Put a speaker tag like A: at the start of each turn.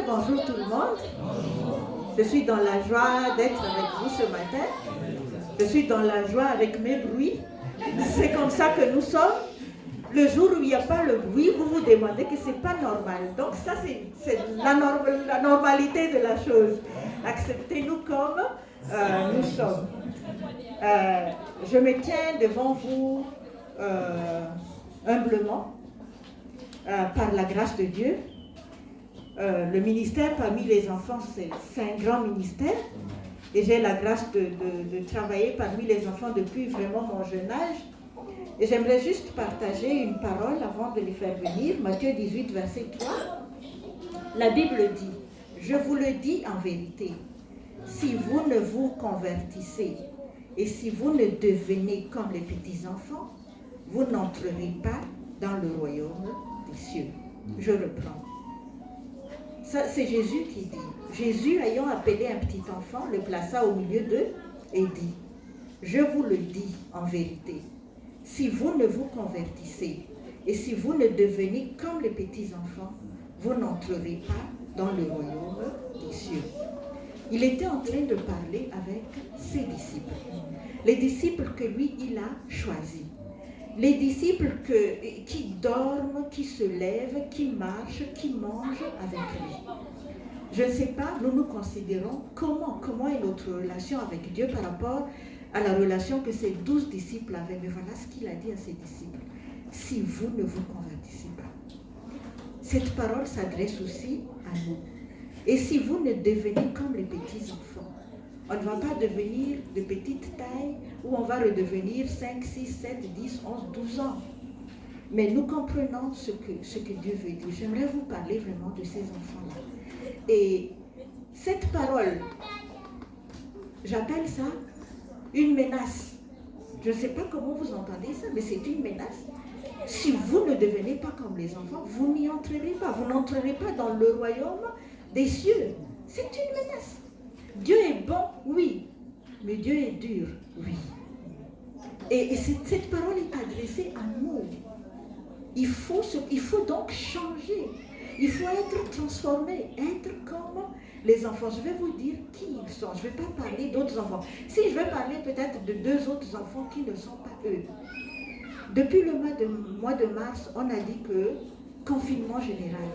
A: bonjour tout le monde. Je suis dans la joie d'être avec vous ce matin. Je suis dans la joie avec mes bruits. C'est comme ça que nous sommes. Le jour où il n'y a pas le bruit, vous vous demandez que ce n'est pas normal. Donc ça, c'est la normalité de la chose. Acceptez-nous comme nous sommes. Je me tiens devant vous humblement, par la grâce de Dieu. Le ministère parmi les enfants, c'est un grand ministère. Et j'ai la grâce de travailler parmi les enfants depuis vraiment mon jeune âge. Et j'aimerais juste partager une parole avant de les faire venir. Matthieu 18, verset 3. La Bible dit, « Je vous le dis en vérité, si vous ne vous convertissez et si vous ne devenez comme les petits-enfants, vous n'entrerez pas dans le royaume des cieux. » Je reprends. Ça, c'est Jésus qui dit. Jésus, ayant appelé un petit enfant, le plaça au milieu d'eux et dit, « Je vous le dis en vérité, si vous ne vous convertissez et si vous ne devenez comme les petits-enfants, vous n'entrerez pas dans le royaume des cieux. » Il était en train de parler avec ses disciples. Les disciples que lui, il a choisis. Les disciples qui dorment, qui se lèvent, qui marchent, qui mangent avec lui. Je ne sais pas, nous nous considérons comment est notre relation avec Dieu par rapport à la relation que ces 12 disciples avaient. Mais voilà ce qu'il a dit à ses disciples. Si vous ne vous convertissez pas. Cette parole s'adresse aussi à nous. Et si vous ne devenez comme les petits enfants, on ne va pas devenir de petite taille ou on va redevenir 5, 6, 7, 10, 11, 12 ans. Mais nous comprenons ce que Dieu veut dire. J'aimerais vous parler vraiment de ces enfants-là. Et cette parole, j'appelle ça une menace. Je ne sais pas comment vous entendez ça, mais c'est une menace. Si vous ne devenez pas comme les enfants, vous n'y entrerez pas. Vous n'entrerez pas dans le royaume des cieux. C'est une menace. Dieu est bon, oui, mais Dieu est dur, oui. Et cette parole est adressée à nous. Il faut donc changer. Il faut être transformé, être comme les enfants. Je vais vous dire qui ils sont. Je ne vais pas parler d'autres enfants. Si je vais parler peut-être de 2 autres enfants qui ne sont pas eux. Depuis le mois de mars, on a dit que confinement général.